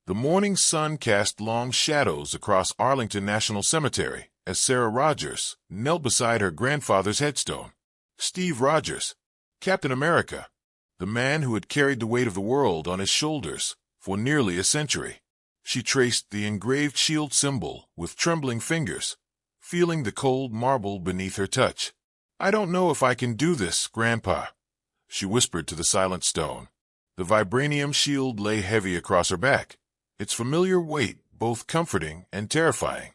The morning sun cast long shadows across Arlington National Cemetery as Sarah Rogers knelt beside her grandfather's headstone. Steve Rogers, Captain America, the man who had carried the weight of the world on his shoulders for nearly a century. She traced the engraved shield symbol with trembling fingers, feeling the cold marble beneath her touch. "I don't know if I can do this, Grandpa," she whispered to the silent stone. The vibranium shield lay heavy across her back, its familiar weight both comforting and terrifying.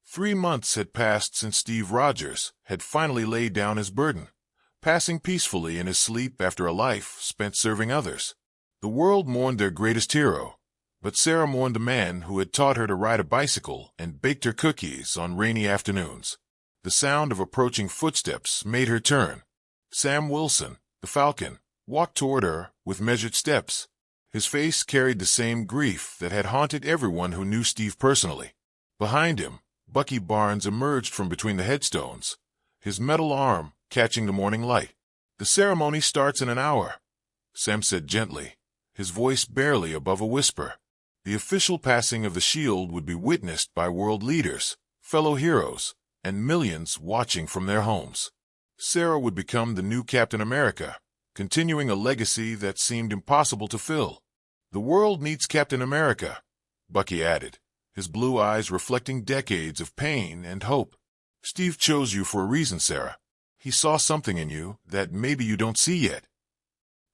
3 months had passed since Steve Rogers had finally laid down his burden, passing peacefully in his sleep after a life spent serving others. The world mourned their greatest hero, but Sarah mourned the man who had taught her to ride a bicycle and baked her cookies on rainy afternoons. The sound of approaching footsteps made her turn. Sam Wilson, the Falcon, walked toward her with measured steps. His face carried the same grief that had haunted everyone who knew Steve personally. Behind him, Bucky Barnes emerged from between the headstones, his metal arm catching the morning light. "The ceremony starts in an hour," Sam said gently, his voice barely above a whisper. The official passing of the shield would be witnessed by world leaders, fellow heroes, and millions watching from their homes. Sarah would become the new Captain America, continuing a legacy that seemed impossible to fill. "The world needs Captain America," Bucky added, his blue eyes reflecting decades of pain and hope. "Steve chose you for a reason, Sarah. He saw something in you that maybe you don't see yet."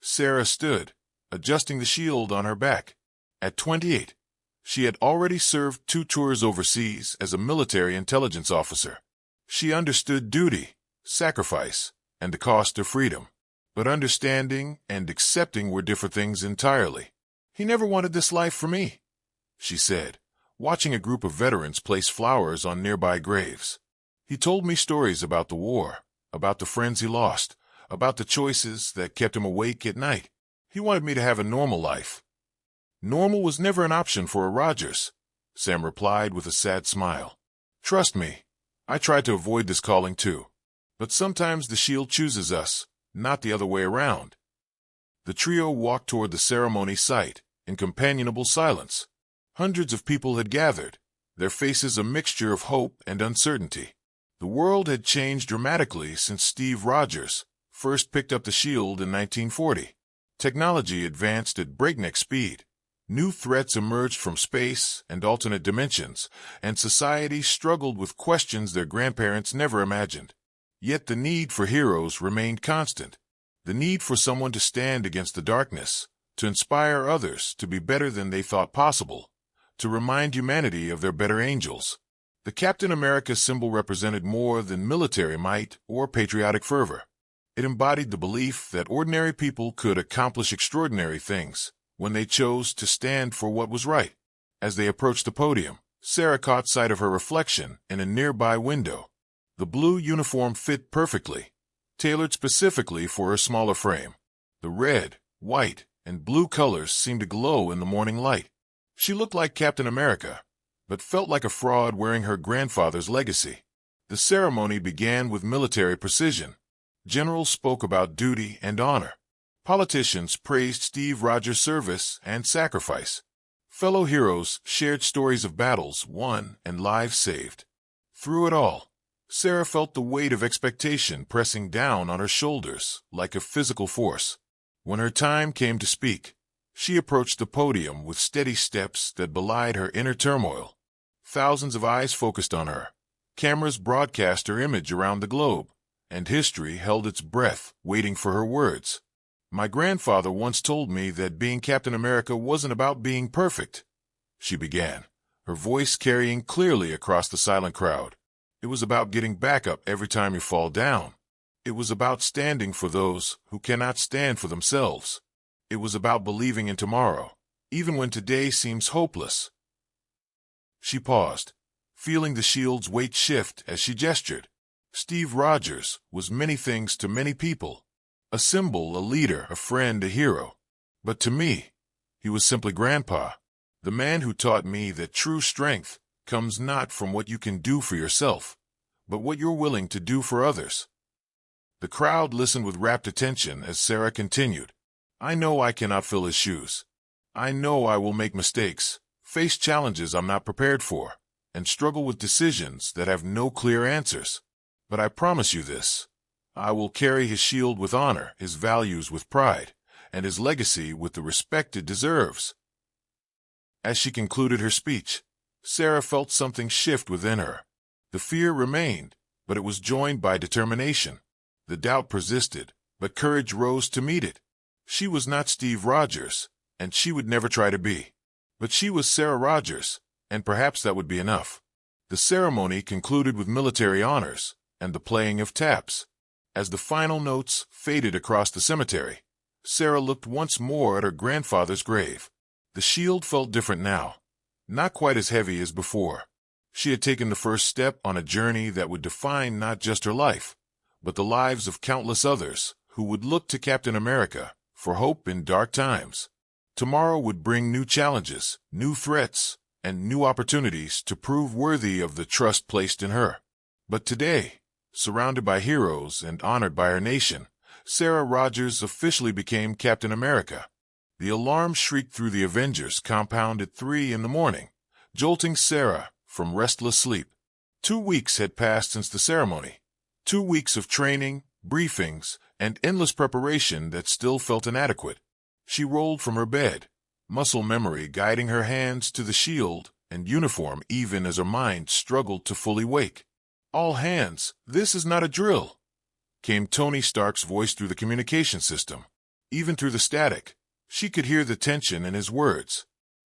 Sarah stood, adjusting the shield on her back. At 28, she had already served 2 tours overseas as a military intelligence officer. She understood duty, sacrifice, and the cost of freedom. But understanding and accepting were different things entirely. "He never wanted this life for me," she said, watching a group of veterans place flowers on nearby graves. "He told me stories about the war, about the friends he lost, about the choices that kept him awake at night. He wanted me to have a normal life." "Normal was never an option for a Rogers," Sam replied with a sad smile. "Trust me, I tried to avoid this calling too. But sometimes the shield chooses us, not the other way around." The trio walked toward the ceremony site in companionable silence. Hundreds of people had gathered, their faces a mixture of hope and uncertainty. The world had changed dramatically since Steve Rogers first picked up the shield in 1940. Technology advanced at breakneck speed. New threats emerged from space and alternate dimensions, and society struggled with questions their grandparents never imagined. Yet the need for heroes remained constant. The need for someone to stand against the darkness, to inspire others to be better than they thought possible, to remind humanity of their better angels. The Captain America symbol represented more than military might or patriotic fervor. It embodied the belief that ordinary people could accomplish extraordinary things when they chose to stand for what was right. As they approached the podium, Sarah caught sight of her reflection in a nearby window. The blue uniform fit perfectly, tailored specifically for her smaller frame. The red, white, and blue colors seemed to glow in the morning light. She looked like Captain America, but felt like a fraud wearing her grandfather's legacy. The ceremony began with military precision. Generals spoke about duty and honor. Politicians praised Steve Rogers' service and sacrifice. Fellow heroes shared stories of battles won and lives saved. Through it all, Sarah felt the weight of expectation pressing down on her shoulders like a physical force. When her time came to speak, she approached the podium with steady steps that belied her inner turmoil. Thousands of eyes focused on her. Cameras broadcast her image around the globe, and history held its breath, waiting for her words. "My grandfather once told me that being Captain America wasn't about being perfect," she began, her voice carrying clearly across the silent crowd. "It was about getting back up every time you fall down. It was about standing for those who cannot stand for themselves. It was about believing in tomorrow, even when today seems hopeless." She paused, feeling the shield's weight shift as she gestured. Steve Rogers was many things to many people. A symbol, a leader, a friend, a hero. But to me, he was simply Grandpa, the man who taught me that true strength comes not from what you can do for yourself, but what you're willing to do for others. The crowd listened with rapt attention as Sarah continued. "I know I cannot fill his shoes. I know I will make mistakes, face challenges I'm not prepared for, and struggle with decisions that have no clear answers. But I promise you this. I will carry his shield with honor, his values with pride, and his legacy with the respect it deserves." As she concluded her speech, Sarah felt something shift within her. The fear remained, but it was joined by determination. The doubt persisted, but courage rose to meet it. She was not Steve Rogers, and she would never try to be. But she was Sarah Rogers, and perhaps that would be enough. The ceremony concluded with military honors and the playing of taps. As the final notes faded across the cemetery, Sarah looked once more at her grandfather's grave. The shield felt different now, not quite as heavy as before. She had taken the first step on a journey that would define not just her life, but the lives of countless others who would look to Captain America for hope in dark times. Tomorrow would bring new challenges, new threats, and new opportunities to prove worthy of the trust placed in her. But today, surrounded by heroes and honored by her nation, Sarah Rogers officially became Captain America. The alarm shrieked through the Avengers compound at 3 in the morning, jolting Sarah from restless sleep. 2 weeks had passed since the ceremony. 2 weeks of training, briefings, and endless preparation that still felt inadequate. She rolled from her bed, muscle memory guiding her hands to the shield and uniform even as her mind struggled to fully wake. "All hands, this is not a drill," came Tony Stark's voice through the communication system. Even through the static, she could hear the tension in his words.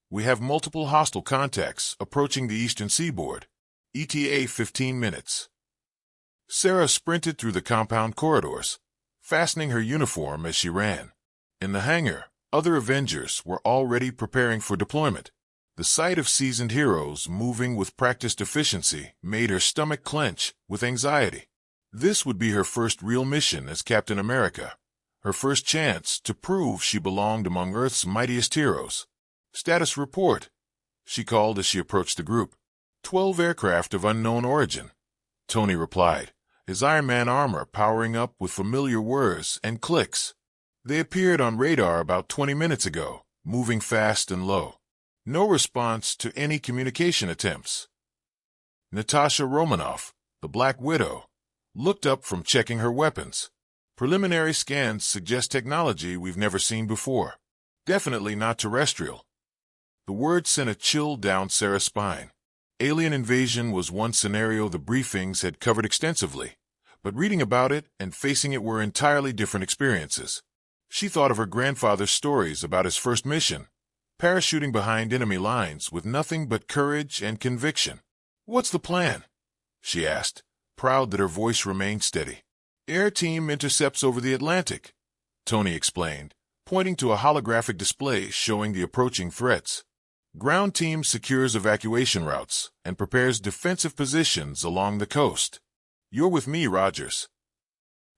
"We have multiple hostile contacts approaching the eastern seaboard. ETA 15 minutes. Sarah sprinted through the compound corridors, fastening her uniform as she ran. In the hangar, other Avengers were already preparing for deployment. The sight of seasoned heroes moving with practiced efficiency made her stomach clench with anxiety. This would be her first real mission as Captain America, her first chance to prove she belonged among Earth's mightiest heroes. "Status report," she called as she approached the group. 12 aircraft of unknown origin," Tony replied, his Iron Man armor powering up with familiar whirs and clicks. "They appeared on radar about 20 minutes ago, moving fast and low. No response to any communication attempts." Natasha Romanoff, the Black Widow, looked up from checking her weapons. "Preliminary scans suggest technology we've never seen before. Definitely not terrestrial." The word sent a chill down Sarah's spine. Alien invasion was one scenario the briefings had covered extensively, but reading about it and facing it were entirely different experiences. She thought of her grandfather's stories about his first mission, parachuting behind enemy lines with nothing but courage and conviction. "What's the plan?" she asked, proud that her voice remained steady. "Air team intercepts over the Atlantic," Tony explained, pointing to a holographic display showing the approaching threats. "Ground team secures evacuation routes and prepares defensive positions along the coast. You're with me, Rogers."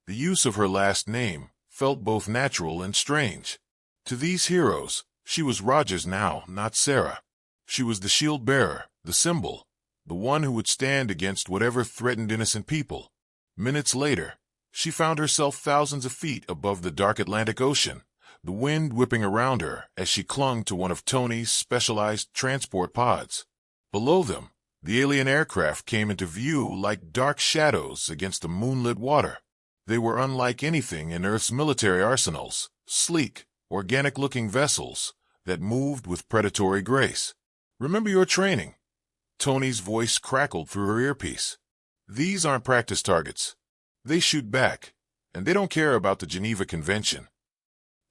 The use of her last name felt both natural and strange. To these heroes, she was Rogers now, not Sarah. She was the shield bearer, the symbol, the one who would stand against whatever threatened innocent people. Minutes later, she found herself thousands of feet above the dark Atlantic Ocean, the wind whipping around her as she clung to one of Tony's specialized transport pods. Below them, the alien aircraft came into view like dark shadows against the moonlit water. They were unlike anything in Earth's military arsenals, sleek, organic-looking vessels that moved with predatory grace. "Remember your training." Tony's voice crackled through her earpiece. "These aren't practice targets. They shoot back, and they don't care about the Geneva Convention."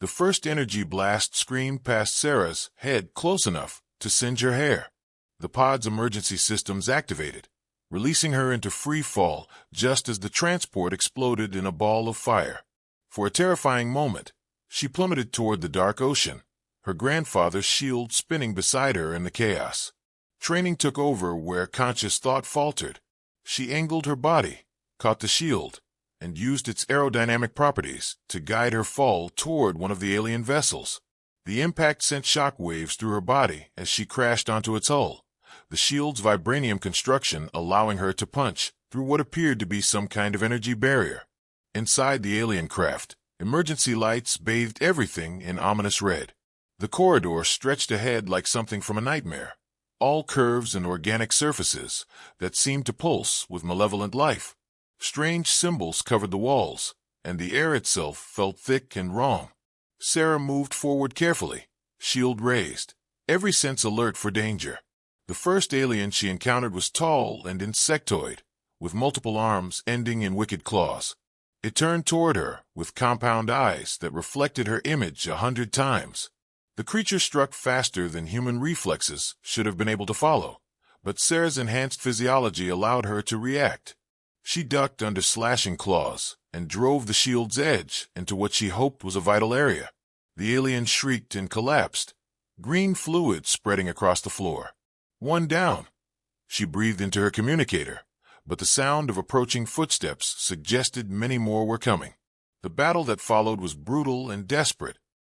The first energy blast screamed past Sarah's head close enough to singe her hair. The pod's emergency systems activated, releasing her into free fall just as the transport exploded in a ball of fire. For a terrifying moment, she plummeted toward the dark ocean, her grandfather's shield spinning beside her in the chaos. Training took over where conscious thought faltered. She angled her body, caught the shield, and used its aerodynamic properties to guide her fall toward one of the alien vessels. The impact sent shock waves through her body as she crashed onto its hull, the shield's vibranium construction allowing her to punch through what appeared to be some kind of energy barrier. Inside the alien craft, emergency lights bathed everything in ominous red. The corridor stretched ahead like something from a nightmare, all curves and organic surfaces that seemed to pulse with malevolent life. Strange symbols covered the walls, and the air itself felt thick and wrong. Sarah moved forward carefully, shield raised, every sense alert for danger. The first alien she encountered was tall and insectoid, with multiple arms ending in wicked claws. It turned toward her with compound eyes that reflected her image 100 times. The creature struck faster than human reflexes should have been able to follow, but Sarah's enhanced physiology allowed her to react. She ducked under slashing claws and drove the shield's edge into what she hoped was a vital area. The alien shrieked and collapsed, green fluid spreading across the floor. One down. She breathed into her communicator, but the sound of approaching footsteps suggested many more were coming. The battle that followed was brutal and desperate.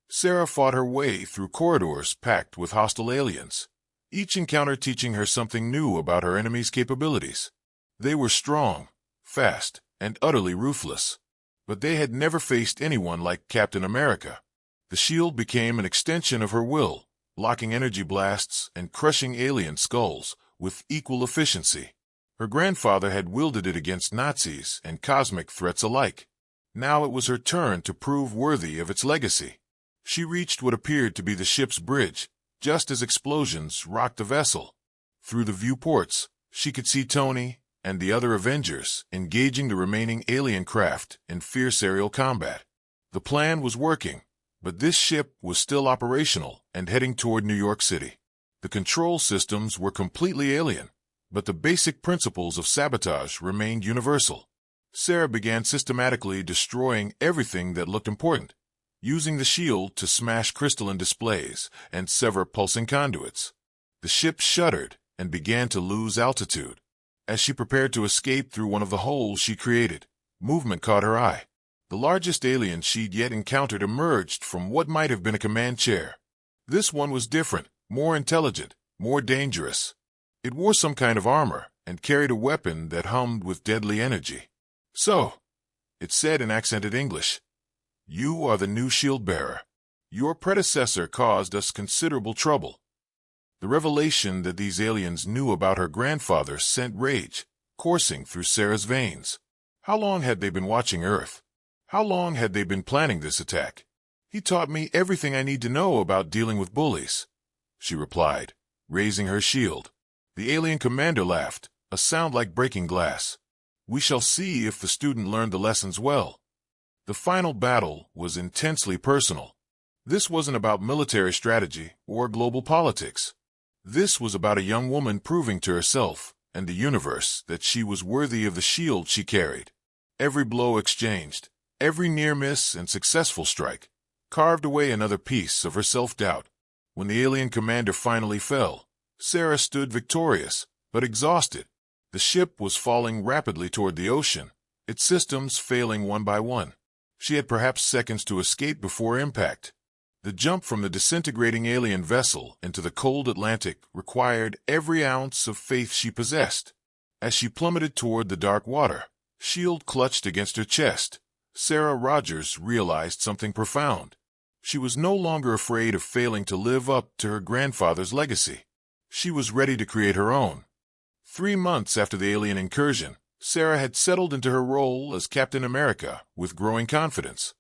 Sarah fought her way through corridors packed with hostile aliens, each encounter teaching her something new about her enemy's capabilities. They were strong, fast, and utterly ruthless. But they had never faced anyone like Captain America. The shield became an extension of her will, blocking energy blasts and crushing alien skulls with equal efficiency. Her grandfather had wielded it against Nazis and cosmic threats alike. Now it was her turn to prove worthy of its legacy. She reached what appeared to be the ship's bridge, just as explosions rocked the vessel. Through the viewports, she could see Tony and the other Avengers engaging the remaining alien craft in fierce aerial combat. The plan was working, but this ship was still operational and heading toward New York City. The control systems were completely alien, but the basic principles of sabotage remained universal. Sarah began systematically destroying everything that looked important, using the shield to smash crystalline displays and sever pulsing conduits. The ship shuddered and began to lose altitude. As she prepared to escape through one of the holes she created, movement caught her eye. The largest alien she'd yet encountered emerged from what might have been a command chair. This one was different, more intelligent, more dangerous. It wore some kind of armor and carried a weapon that hummed with deadly energy. "So," it said in accented English, "you are the new shield bearer. Your predecessor caused us considerable trouble." The revelation that these aliens knew about her grandfather sent rage coursing through Sarah's veins. How long had they been watching Earth? How long had they been planning this attack? "He taught me everything I need to know about dealing with bullies," she replied, raising her shield. The alien commander laughed, a sound like breaking glass. "We shall see if the student learned the lessons well." The final battle was intensely personal. This wasn't about military strategy or global politics. This was about a young woman proving to herself and the universe that she was worthy of the shield she carried. Every blow exchanged, every near miss and successful strike, carved away another piece of her self-doubt. When the alien commander finally fell, Sarah stood victorious, but exhausted. The ship was falling rapidly toward the ocean, its systems failing one by one. She had perhaps seconds to escape before impact. The jump from the disintegrating alien vessel into the cold Atlantic required every ounce of faith she possessed. As she plummeted toward the dark water, shield clutched against her chest, Sarah Rogers realized something profound. She was no longer afraid of failing to live up to her grandfather's legacy. She was ready to create her own. 3 months after the alien incursion, Sarah had settled into her role as Captain America with growing confidence.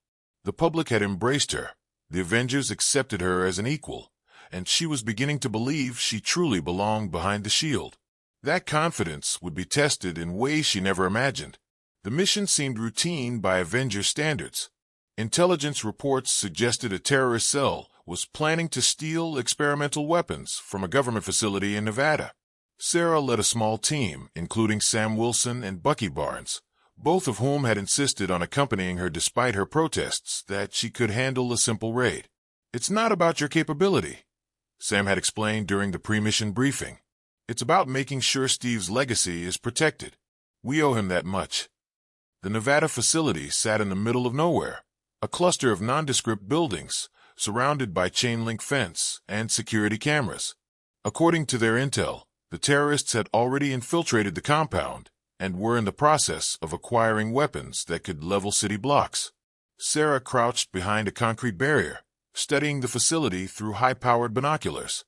The public had embraced her. The Avengers accepted her as an equal, and she was beginning to believe she truly belonged behind the shield. That confidence would be tested in ways she never imagined. The mission seemed routine by Avenger standards. Intelligence reports suggested a terrorist cell was planning to steal experimental weapons from a government facility in Nevada. Sarah led a small team, including Sam Wilson and Bucky Barnes, both of whom had insisted on accompanying her despite her protests that she could handle a simple raid. "It's not about your capability," Sam had explained during the pre-mission briefing. "It's about making sure Steve's legacy is protected. We owe him that much." The Nevada facility sat in the middle of nowhere, a cluster of nondescript buildings surrounded by chain-link fence and security cameras. According to their intel, the terrorists had already infiltrated the compound and were in the process of acquiring weapons that could level city blocks. Sarah crouched behind a concrete barrier, studying the facility through high-powered binoculars.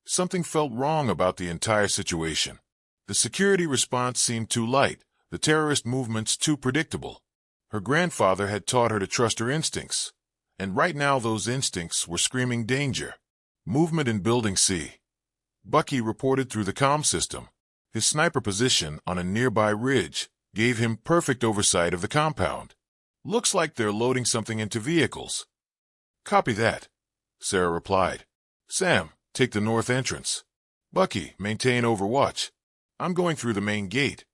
Something felt wrong about the entire situation. The security response seemed too light, the terrorist movements too predictable. Her grandfather had taught her to trust her instincts, and right now those instincts were screaming danger. Movement in Building C. Bucky reported through the comm system. His sniper position on a nearby ridge gave him perfect oversight of the compound. Looks like they're loading something into vehicles. Copy that, Sarah replied. Sam, take the north entrance. Bucky, maintain overwatch. I'm going through the main gate.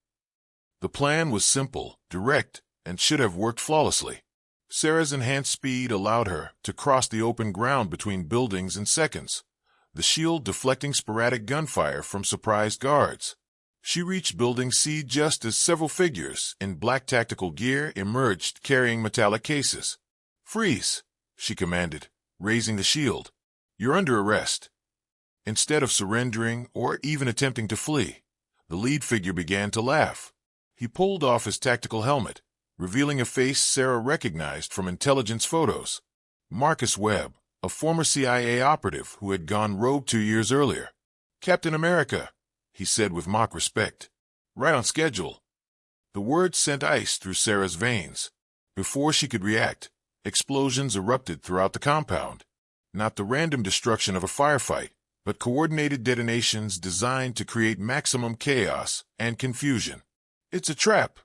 The plan was simple, direct, and should have worked flawlessly. Sarah's enhanced speed allowed her to cross the open ground between buildings in seconds, the shield deflecting sporadic gunfire from surprised guards. She reached Building C just as several figures in black tactical gear emerged carrying metallic cases. Freeze, she commanded, raising the shield. You're under arrest. Instead of surrendering or even attempting to flee, the lead figure began to laugh. He pulled off his tactical helmet, revealing a face Sarah recognized from intelligence photos. Marcus Webb, a former CIA operative who had gone rogue 2 years earlier. Captain America, he said with mock respect. Right on schedule. The words sent ice through Sarah's veins. Before she could react, explosions erupted throughout the compound. Not the random destruction of a firefight, but coordinated detonations designed to create maximum chaos and confusion. It's a trap,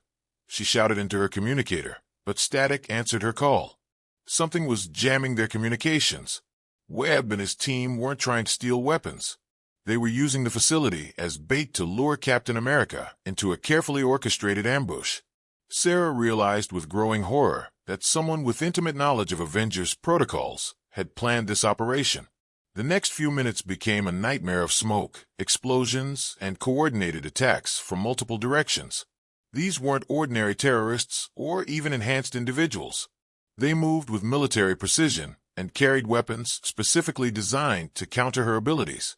she shouted into her communicator, but static answered her call. Something was jamming their communications. Webb and his team weren't trying to steal weapons. They were using the facility as bait to lure Captain America into a carefully orchestrated ambush. Sarah realized with growing horror that someone with intimate knowledge of Avengers protocols had planned this operation. The next few minutes became a nightmare of smoke, explosions, and coordinated attacks from multiple directions. These weren't ordinary terrorists or even enhanced individuals. They moved with military precision and carried weapons specifically designed to counter her abilities.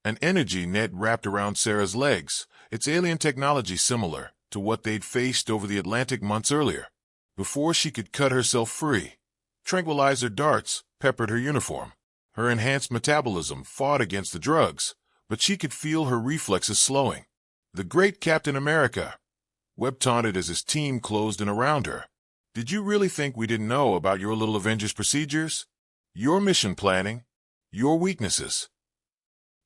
An energy net wrapped around Sarah's legs, its alien technology similar to what they'd faced over the Atlantic months earlier. Before she could cut herself free, tranquilizer darts peppered her uniform. Her enhanced metabolism fought against the drugs, but she could feel her reflexes slowing. The great Captain America, Webb taunted as his team closed in around her. Did you really think we didn't know about your little Avengers procedures? Your mission planning? Your weaknesses?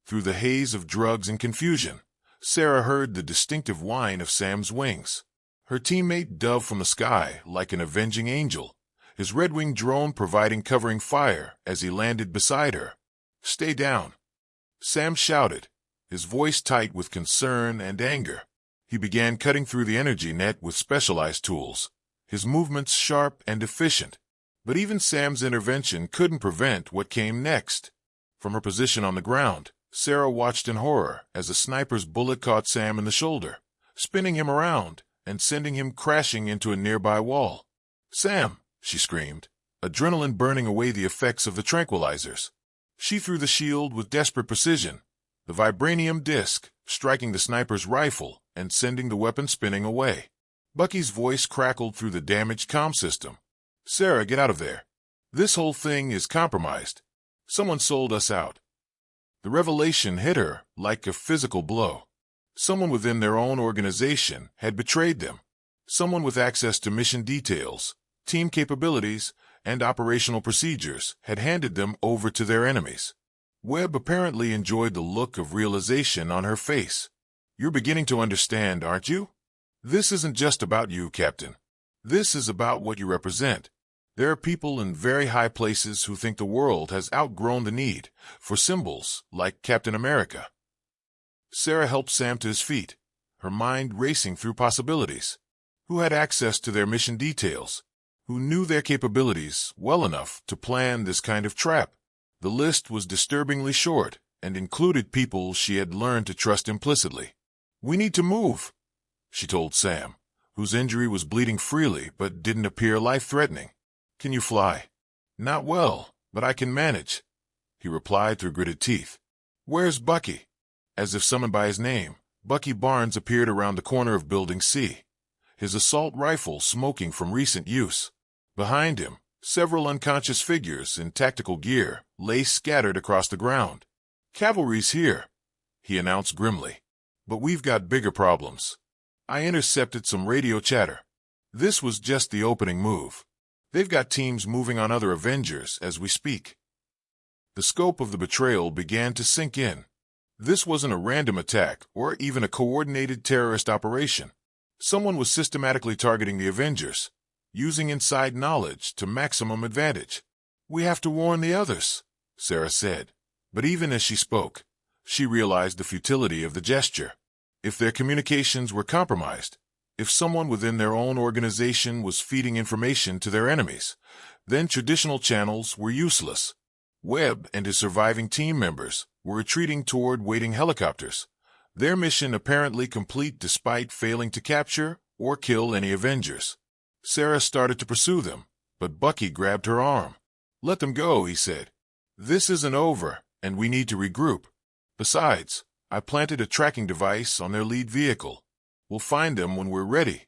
Through the haze of drugs and confusion, Sarah heard the distinctive whine of Sam's wings. Her teammate dove from the sky like an avenging angel, his red-winged drone providing covering fire as he landed beside her. Stay down, Sam shouted, his voice tight with concern and anger. He began cutting through the energy net with specialized tools, his movements sharp and efficient. But even Sam's intervention couldn't prevent what came next. From her position on the ground, Sarah watched in horror as a sniper's bullet caught Sam in the shoulder, spinning him around and sending him crashing into a nearby wall. Sam, she screamed, adrenaline burning away the effects of the tranquilizers. She threw the shield with desperate precision, the vibranium disc striking the sniper's rifle and sending the weapon spinning away. Bucky's voice crackled through the damaged comm system. Sarah, get out of there. This whole thing is compromised. Someone sold us out. The revelation hit her like a physical blow. Someone within their own organization had betrayed them. Someone with access to mission details, team capabilities, and operational procedures had handed them over to their enemies. Webb apparently enjoyed the look of realization on her face. You're beginning to understand, aren't you? This isn't just about you, Captain. This is about what you represent. There are people in very high places who think the world has outgrown the need for symbols like Captain America. Sarah helped Sam to his feet, her mind racing through possibilities. Who had access to their mission details? Who knew their capabilities well enough to plan this kind of trap? The list was disturbingly short and included people she had learned to trust implicitly. We need to move, she told Sam, whose injury was bleeding freely but didn't appear life-threatening. Can you fly? Not well, but I can manage, he replied through gritted teeth. Where's Bucky? As if summoned by his name, Bucky Barnes appeared around the corner of Building C, his assault rifle smoking from recent use. Behind him, several unconscious figures in tactical gear lay scattered across the ground. "Cavalry's here," he announced grimly. "But we've got bigger problems." I intercepted some radio chatter. This was just the opening move. They've got teams moving on other Avengers as we speak. The scope of the betrayal began to sink in. This wasn't a random attack or even a coordinated terrorist operation. Someone was systematically targeting the Avengers, using inside knowledge to maximum advantage. "We have to warn the others," Sarah said. But even as she spoke, she realized the futility of the gesture. If their communications were compromised, if someone within their own organization was feeding information to their enemies, then traditional channels were useless. Webb and his surviving team members were retreating toward waiting helicopters, their mission apparently complete despite failing to capture or kill any Avengers. Sarah started to pursue them, but Bucky grabbed her arm. "Let them go," he said. "This isn't over, and we need to regroup. Besides, I planted a tracking device on their lead vehicle. We'll find them when we're ready."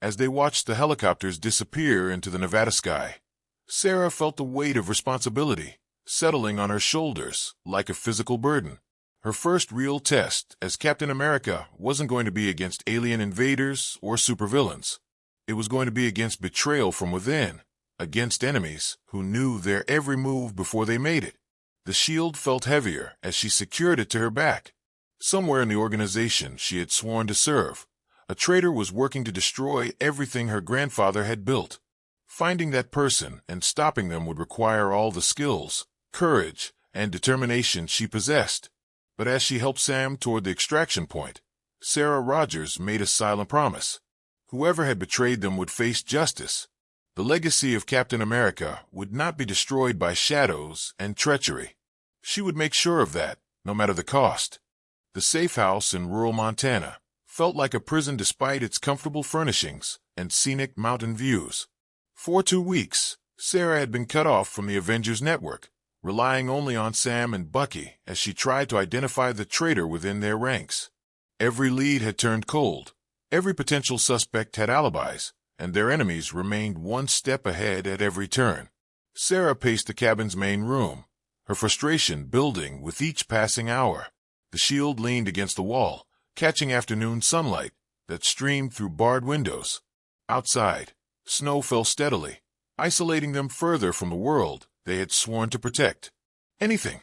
As they watched the helicopters disappear into the Nevada sky, Sarah felt the weight of responsibility settling on her shoulders like a physical burden. Her first real test as Captain America wasn't going to be against alien invaders or supervillains. It was going to be against betrayal from within, against enemies who knew their every move before they made it. The shield felt heavier as she secured it to her back. Somewhere in the organization she had sworn to serve, a traitor was working to destroy everything her grandfather had built. Finding that person and stopping them would require all the skills, courage, and determination she possessed. But as she helped Sam toward the extraction point, Sarah Rogers made a silent promise. Whoever had betrayed them would face justice. The legacy of Captain America would not be destroyed by shadows and treachery. She would make sure of that, no matter the cost. The safe house in rural Montana felt like a prison despite its comfortable furnishings and scenic mountain views. For 2 weeks, Sarah had been cut off from the Avengers network, relying only on Sam and Bucky as she tried to identify the traitor within their ranks. Every lead had turned cold, every potential suspect had alibis, and their enemies remained one step ahead at every turn. Sarah paced the cabin's main room, her frustration building with each passing hour. The shield leaned against the wall, catching afternoon sunlight that streamed through barred windows. Outside, snow fell steadily, isolating them further from the world they had sworn to protect. "Anything?"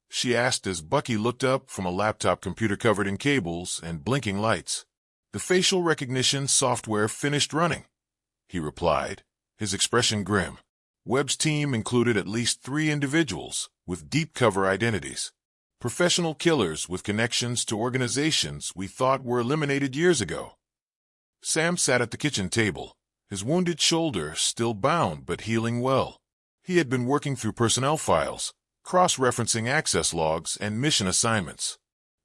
she asked as Bucky looked up from a laptop computer covered in cables and blinking lights. "The facial recognition software finished running," he replied, his expression grim. Webb's team included at least 3 individuals with deep cover identities. Professional killers with connections to organizations we thought were eliminated years ago. Sam sat at the kitchen table, his wounded shoulder still bound but healing well. He had been working through personnel files, cross-referencing access logs and mission assignments.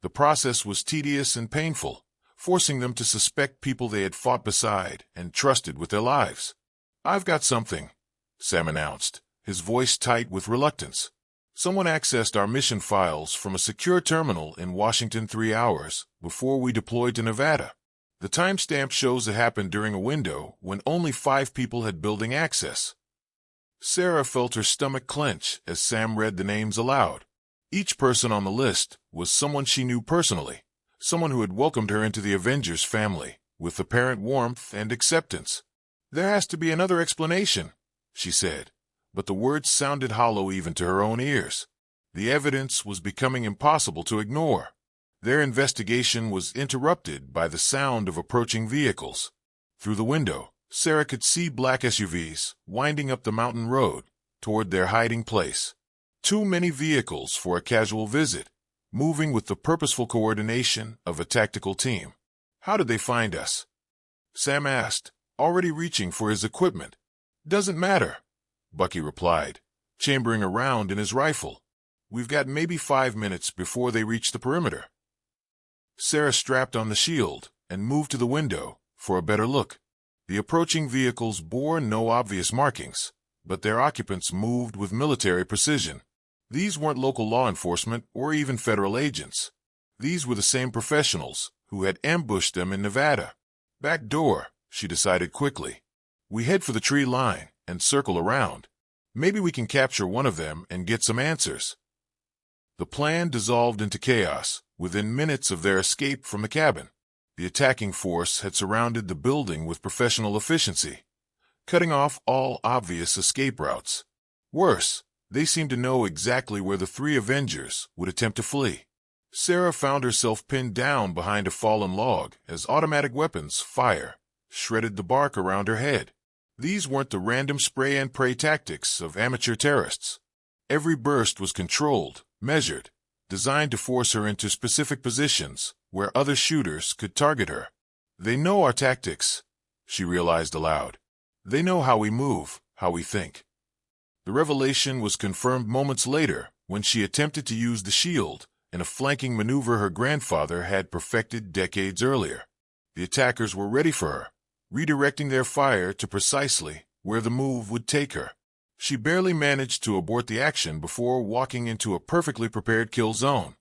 The process was tedious and painful, forcing them to suspect people they had fought beside and trusted with their lives. "I've got something," Sam announced, his voice tight with reluctance. "Someone accessed our mission files from a secure terminal in Washington 3 hours before we deployed to Nevada. The timestamp shows it happened during a window when only 5 people had building access." Sarah felt her stomach clench as Sam read the names aloud. Each person on the list was someone she knew personally, someone who had welcomed her into the Avengers family with apparent warmth and acceptance. "There has to be another explanation," she said, but the words sounded hollow even to her own ears. The evidence was becoming impossible to ignore. Their investigation was interrupted by the sound of approaching vehicles. Through the window, Sarah could see black SUVs winding up the mountain road toward their hiding place. Too many vehicles for a casual visit, moving with the purposeful coordination of a tactical team. "How did they find us?" Sam asked, already reaching for his equipment. "Doesn't matter," Bucky replied, chambering around in his rifle. "We've got maybe 5 minutes before they reach the perimeter." Sarah strapped on the shield and moved to the window for a better look. The approaching vehicles bore no obvious markings, but their occupants moved with military precision. These weren't local law enforcement or even federal agents. These were the same professionals who had ambushed them in Nevada. "Back door," she decided quickly. "We head for the tree line and circle around. Maybe we can capture one of them and get some answers." The plan dissolved into chaos within minutes of their escape from the cabin. The attacking force had surrounded the building with professional efficiency, cutting off all obvious escape routes. Worse, they seemed to know exactly where the three Avengers would attempt to flee. Sarah found herself pinned down behind a fallen log as automatic weapons fire shredded the bark around her head. These weren't the random spray-and-pray tactics of amateur terrorists. Every burst was controlled, measured, designed to force her into specific positions where other shooters could target her. They know our tactics, she realized aloud. They know how we move, how we think. The revelation was confirmed moments later when she attempted to use the shield in a flanking maneuver her grandfather had perfected decades earlier. The attackers were ready for her, redirecting their fire to precisely where the move would take her. She barely managed to abort the action before walking into a perfectly prepared kill zone.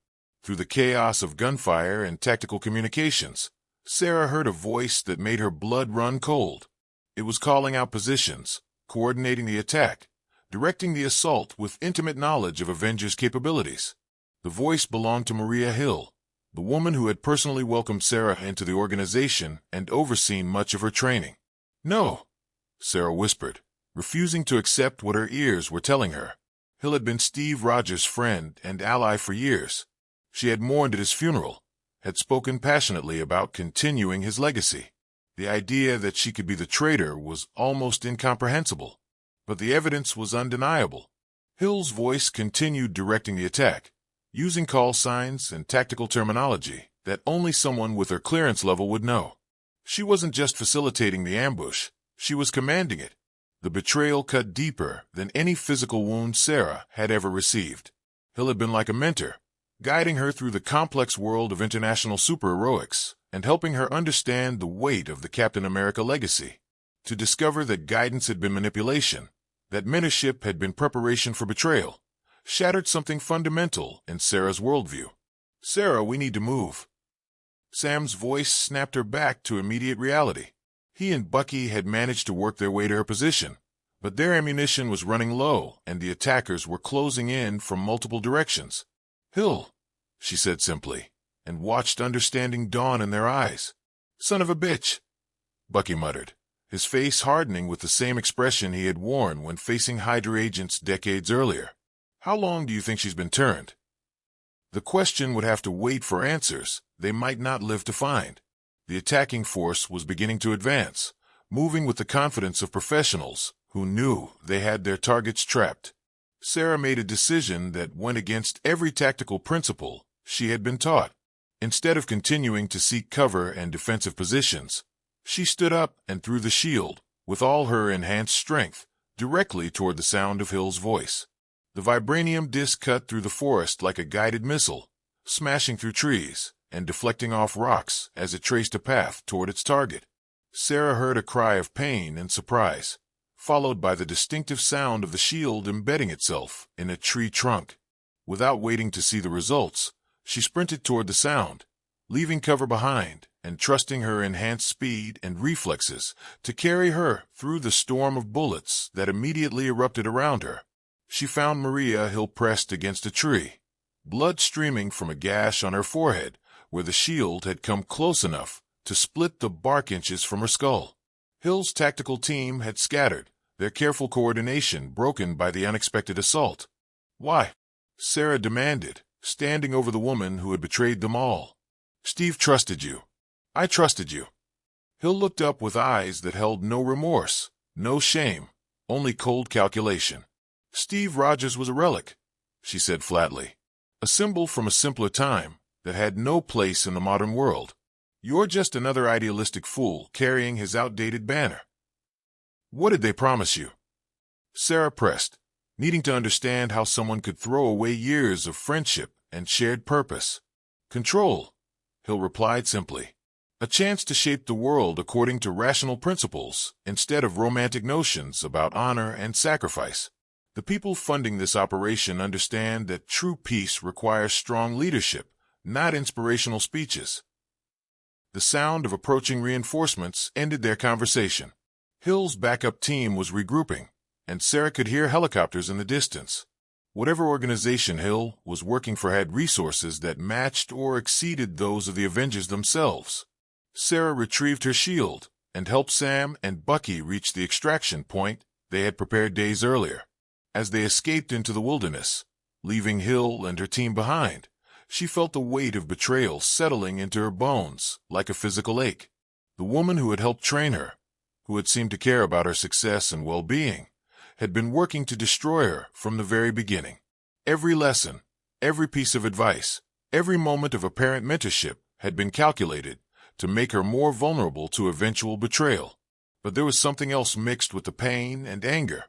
Through the chaos of gunfire and tactical communications, Sarah heard a voice that made her blood run cold. It was calling out positions, coordinating the attack, directing the assault with intimate knowledge of Avengers' capabilities. The voice belonged to Maria Hill, the woman who had personally welcomed Sarah into the organization and overseen much of her training. "No," Sarah whispered, refusing to accept what her ears were telling her. Hill had been Steve Rogers' friend and ally for years. She had mourned at his funeral, had spoken passionately about continuing his legacy. The idea that she could be the traitor was almost incomprehensible, but the evidence was undeniable. Hill's voice continued directing the attack, using call signs and tactical terminology that only someone with her clearance level would know. She wasn't just facilitating the ambush, she was commanding it. The betrayal cut deeper than any physical wound Sarah had ever received. Hill had been like a mentor, guiding her through the complex world of international superheroics and helping her understand the weight of the Captain America legacy. To discover that guidance had been manipulation, that mentorship had been preparation for betrayal, shattered something fundamental in Sarah's worldview. "Sarah, we need to move." Sam's voice snapped her back to immediate reality. He and Bucky had managed to work their way to her position, but their ammunition was running low and the attackers were closing in from multiple directions. "Hill," she said simply, and watched understanding dawn in their eyes. "Son of a bitch," Bucky muttered, his face hardening with the same expression he had worn when facing Hydra agents decades earlier. "How long do you think she's been turned?" The question would have to wait for answers they might not live to find. The attacking force was beginning to advance, moving with the confidence of professionals who knew they had their targets trapped. Sarah made a decision that went against every tactical principle she had been taught. Instead of continuing to seek cover and defensive positions, she stood up and threw the shield, with all her enhanced strength, directly toward the sound of Hill's voice. The vibranium disc cut through the forest like a guided missile, smashing through trees and deflecting off rocks as it traced a path toward its target. Sarah heard a cry of pain and surprise, followed by the distinctive sound of the shield embedding itself in a tree trunk. Without waiting to see the results, she sprinted toward the sound, leaving cover behind and trusting her enhanced speed and reflexes to carry her through the storm of bullets that immediately erupted around her. She found Maria Hill pressed against a tree, blood streaming from a gash on her forehead where the shield had come close enough to split the bark inches from her skull. Hill's tactical team had scattered, their careful coordination broken by the unexpected assault. "Why?" Sarah demanded, standing over the woman who had betrayed them all. "Steve trusted you. I trusted you." Hill looked up with eyes that held no remorse, no shame, only cold calculation. "Steve Rogers was a relic," she said flatly, "a symbol from a simpler time that had no place in the modern world. You're just another idealistic fool carrying his outdated banner." "What did they promise you?" Sarah pressed, needing to understand how someone could throw away years of friendship and shared purpose. "Control," Hill replied simply. "A chance to shape the world according to rational principles instead of romantic notions about honor and sacrifice. The people funding this operation understand that true peace requires strong leadership, not inspirational speeches." The sound of approaching reinforcements ended their conversation. Hill's backup team was regrouping, and Sarah could hear helicopters in the distance. Whatever organization Hill was working for had resources that matched or exceeded those of the Avengers themselves. Sarah retrieved her shield and helped Sam and Bucky reach the extraction point they had prepared days earlier. As they escaped into the wilderness, leaving Hill and her team behind, she felt the weight of betrayal settling into her bones like a physical ache. The woman who had helped train her, who had seemed to care about her success and well-being, had been working to destroy her from the very beginning. Every lesson, every piece of advice, every moment of apparent mentorship had been calculated to make her more vulnerable to eventual betrayal. But there was something else mixed with the pain and anger,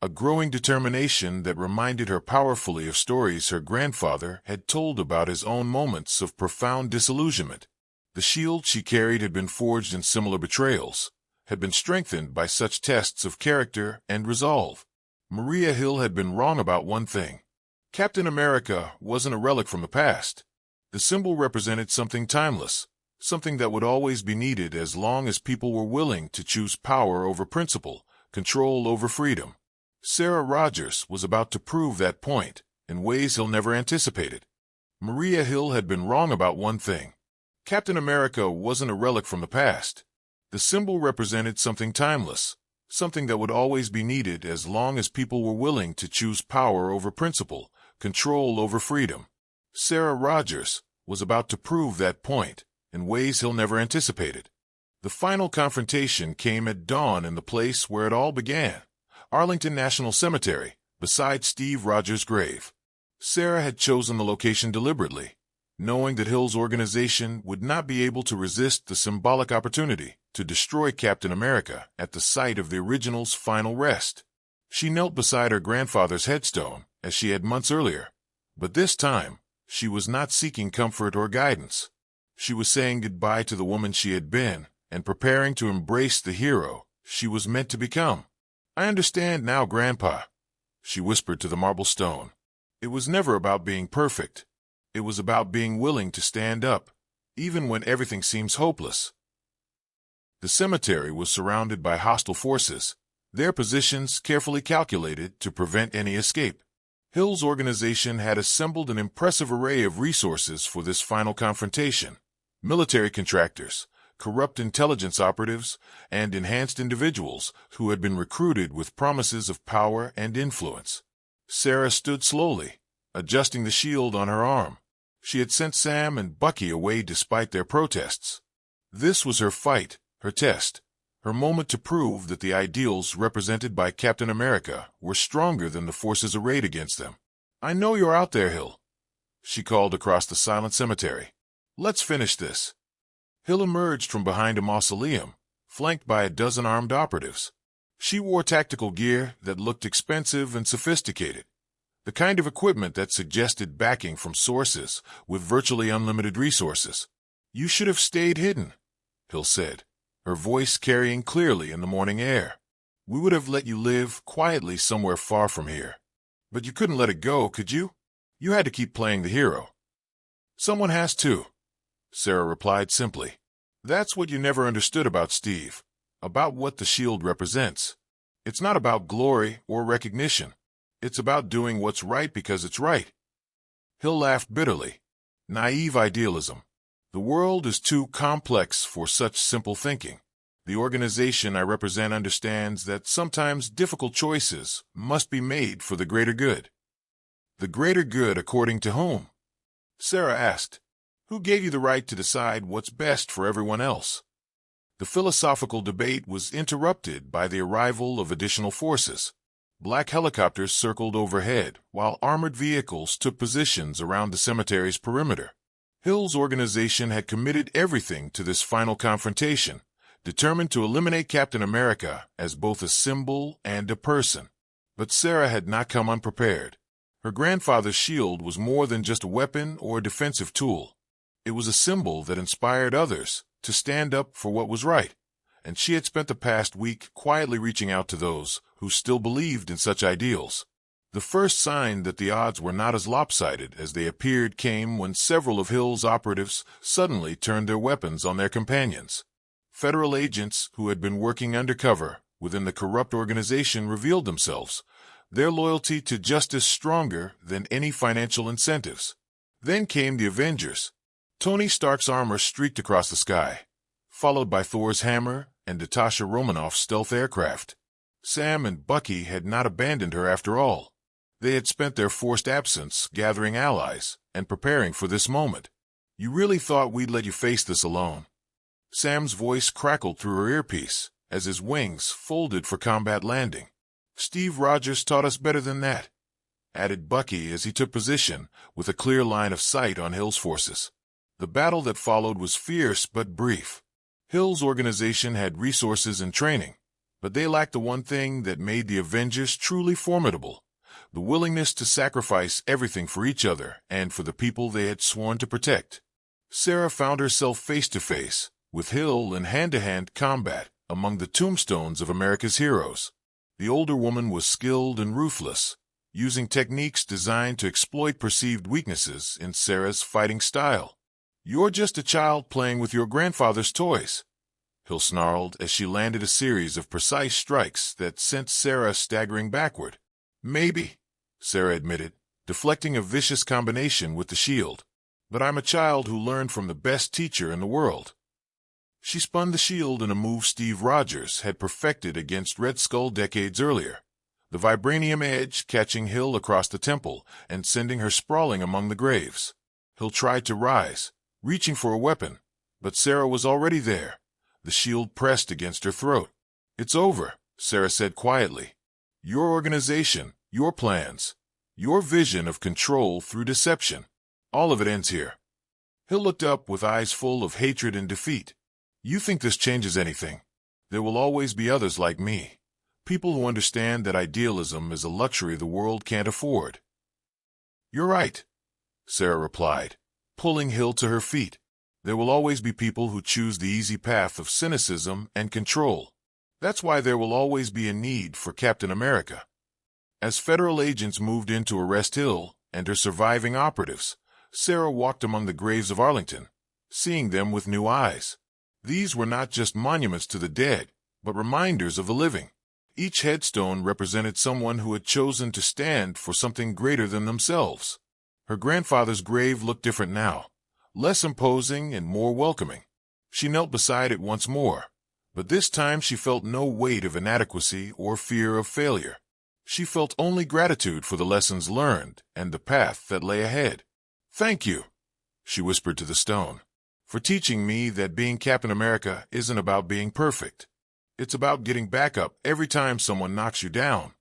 a growing determination that reminded her powerfully of stories her grandfather had told about his own moments of profound disillusionment. The shield she carried had been forged in similar betrayals, had been strengthened by such tests of character and resolve. Maria Hill had been wrong about one thing. Captain America wasn't a relic from the past. The symbol represented something timeless, something that would always be needed as long as people were willing to choose power over principle, control over freedom. Sarah Rogers was about to prove that point in ways Hill never anticipated. Maria Hill had been wrong about one thing. Captain America wasn't a relic from the past. The symbol represented something timeless, something that would always be needed as long as people were willing to choose power over principle, control over freedom. Sarah Rogers was about to prove that point in ways Hill never anticipated. The final confrontation came at dawn in the place where it all began, Arlington National Cemetery, beside Steve Rogers' grave. Sarah had chosen the location deliberately, knowing that Hill's organization would not be able to resist the symbolic opportunity to destroy Captain America at the site of the original's final rest. She knelt beside her grandfather's headstone, as she had months earlier, but this time she was not seeking comfort or guidance. She was saying goodbye to the woman she had been and preparing to embrace the hero she was meant to become. "I understand now, Grandpa," she whispered to the marble stone. "It was never about being perfect. It was about being willing to stand up, even when everything seems hopeless." The cemetery was surrounded by hostile forces, their positions carefully calculated to prevent any escape. Hill's organization had assembled an impressive array of resources for this final confrontation: military contractors, corrupt intelligence operatives, and enhanced individuals who had been recruited with promises of power and influence. Sarah stood slowly, adjusting the shield on her arm. She had sent Sam and Bucky away despite their protests. This was her fight, her test, her moment to prove that the ideals represented by Captain America were stronger than the forces arrayed against them. "I know you're out there, Hill," she called across the silent cemetery. "Let's finish this." Hill emerged from behind a mausoleum, flanked by a dozen armed operatives. She wore tactical gear that looked expensive and sophisticated, the kind of equipment that suggested backing from sources with virtually unlimited resources. "You should have stayed hidden," Hill said, her voice carrying clearly in the morning air. "We would have let you live quietly somewhere far from here. But you couldn't let it go, could you? You had to keep playing the hero." "Someone has to," Sarah replied simply. "That's what you never understood about Steve, about what the shield represents. It's not about glory or recognition. It's about doing what's right because it's right." Hill laughed bitterly. Naive idealism. The world is too complex for such simple thinking. The organization I represent understands that sometimes difficult choices must be made for the greater good. "The greater good according to whom?" Sarah asked. "Who gave you the right to decide what's best for everyone else?" The philosophical debate was interrupted by the arrival of additional forces. Black helicopters circled overhead, while armored vehicles took positions around the cemetery's perimeter. Hill's organization had committed everything to this final confrontation, determined to eliminate Captain America as both a symbol and a person. But Sarah had not come unprepared. Her grandfather's shield was more than just a weapon or a defensive tool. It was a symbol that inspired others to stand up for what was right, and she had spent the past week quietly reaching out to those who still believed in such ideals. The first sign that the odds were not as lopsided as they appeared came when several of Hill's operatives suddenly turned their weapons on their companions. Federal agents who had been working undercover within the corrupt organization revealed themselves, their loyalty to justice stronger than any financial incentives. Then came the Avengers. Tony Stark's armor streaked across the sky, followed by Thor's hammer and Natasha Romanoff's stealth aircraft. Sam and Bucky had not abandoned her after all. They had spent their forced absence gathering allies and preparing for this moment. "You really thought we'd let you face this alone?" Sam's voice crackled through her earpiece as his wings folded for combat landing. "Steve Rogers taught us better than that," added Bucky as he took position with a clear line of sight on Hill's forces. The battle that followed was fierce but brief. Hill's organization had resources and training, but they lacked the one thing that made the Avengers truly formidable: the willingness to sacrifice everything for each other and for the people they had sworn to protect. Sarah found herself face-to-face with Hill in hand-to-hand combat among the tombstones of America's heroes. The older woman was skilled and ruthless, using techniques designed to exploit perceived weaknesses in Sarah's fighting style. "You're just a child playing with your grandfather's toys," Hill snarled as she landed a series of precise strikes that sent Sarah staggering backward. "Maybe," Sarah admitted, deflecting a vicious combination with the shield. "But I'm a child who learned from the best teacher in the world." She spun the shield in a move Steve Rogers had perfected against Red Skull decades earlier, the vibranium edge catching Hill across the temple and sending her sprawling among the graves. Hill tried to rise, reaching for a weapon, but Sarah was already there, the shield pressed against her throat. "It's over," Sarah said quietly. "Your organization, your plans, your vision of control through deception, all of it ends here." Hill looked up with eyes full of hatred and defeat. "You think this changes anything? There will always be others like me, people who understand that idealism is a luxury the world can't afford." "You're right," Sarah replied, pulling Hill to her feet. "There will always be people who choose the easy path of cynicism and control. That's why there will always be a need for Captain America." As federal agents moved in to arrest Hill and her surviving operatives, Sarah walked among the graves of Arlington, seeing them with new eyes. These were not just monuments to the dead, but reminders of the living. Each headstone represented someone who had chosen to stand for something greater than themselves. Her grandfather's grave looked different now, less imposing and more welcoming. She knelt beside it once more, but this time she felt no weight of inadequacy or fear of failure. She felt only gratitude for the lessons learned and the path that lay ahead. "Thank you," she whispered to the stone, "for teaching me that being Captain America isn't about being perfect. It's about getting back up every time someone knocks you down.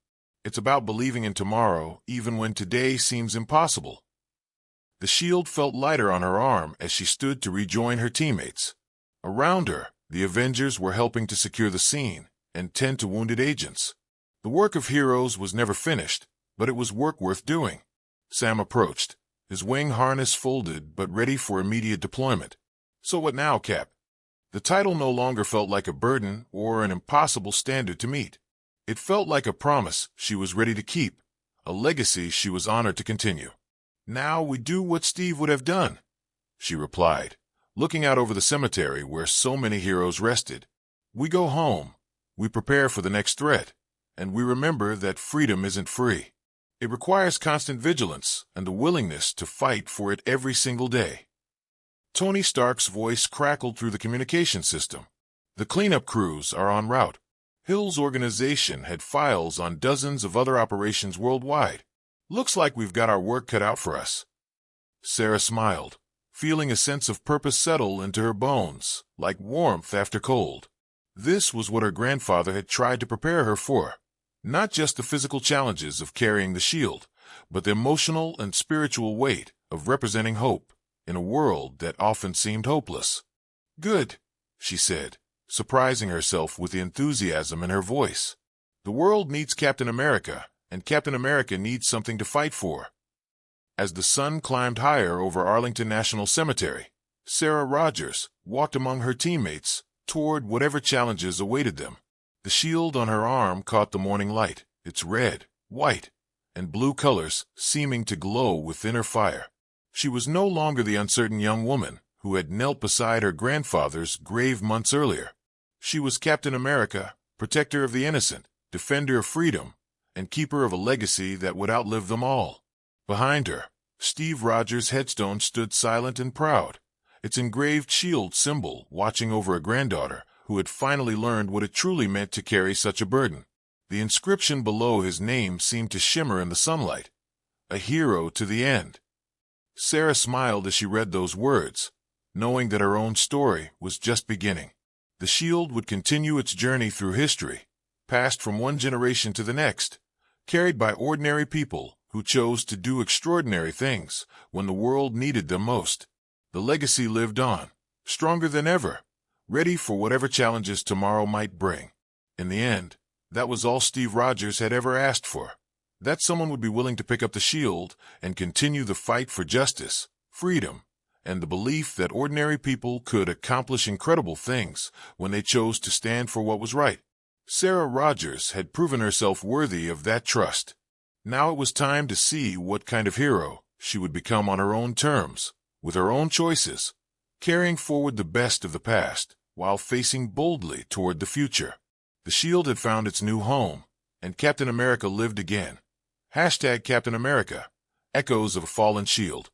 It's about believing in tomorrow even when today seems impossible." The shield felt lighter on her arm as she stood to rejoin her teammates. Around her, the Avengers were helping to secure the scene and tend to wounded agents. The work of heroes was never finished, but it was work worth doing. Sam approached, his wing harness folded but ready for immediate deployment. "So what now, Cap?" The title no longer felt like a burden or an impossible standard to meet. It felt like a promise she was ready to keep, a legacy she was honored to continue. "Now we do what Steve would have done," she replied, looking out over the cemetery where so many heroes rested. "We go home, we prepare for the next threat, and we remember that freedom isn't free. It requires constant vigilance and the willingness to fight for it every single day." Tony Stark's voice crackled through the communication system. "The cleanup crews are en route. Hill's organization had files on dozens of other operations worldwide. Looks like we've got our work cut out for us." Sarah smiled, feeling a sense of purpose settle into her bones, like warmth after cold. This was what her grandfather had tried to prepare her for. Not just the physical challenges of carrying the shield, but the emotional and spiritual weight of representing hope in a world that often seemed hopeless. "Good," she said, surprising herself with the enthusiasm in her voice. "The world needs Captain America, and Captain America needs something to fight for." As the sun climbed higher over Arlington National Cemetery, Sarah Rogers walked among her teammates toward whatever challenges awaited them. The shield on her arm caught the morning light, its red, white, and blue colors seeming to glow with inner fire. She was no longer the uncertain young woman who had knelt beside her grandfather's grave months earlier. She was Captain America, protector of the innocent, defender of freedom, and keeper of a legacy that would outlive them all. Behind her, Steve Rogers' headstone stood silent and proud, its engraved shield symbol watching over a granddaughter who had finally learned what it truly meant to carry such a burden. The inscription below his name seemed to shimmer in the sunlight, "A hero to the end." Sarah smiled as she read those words, knowing that her own story was just beginning. The shield would continue its journey through history, passed from one generation to the next, carried by ordinary people who chose to do extraordinary things when the world needed them most. The legacy lived on, stronger than ever, ready for whatever challenges tomorrow might bring. In the end, that was all Steve Rogers had ever asked for. That someone would be willing to pick up the shield and continue the fight for justice, freedom, and the belief that ordinary people could accomplish incredible things when they chose to stand for what was right. Sarah Rogers had proven herself worthy of that trust. Now it was time to see what kind of hero she would become on her own terms, with her own choices, carrying forward the best of the past while facing boldly toward the future. The shield had found its new home, and Captain America lived again. Hashtag Captain America, echoes of a fallen shield.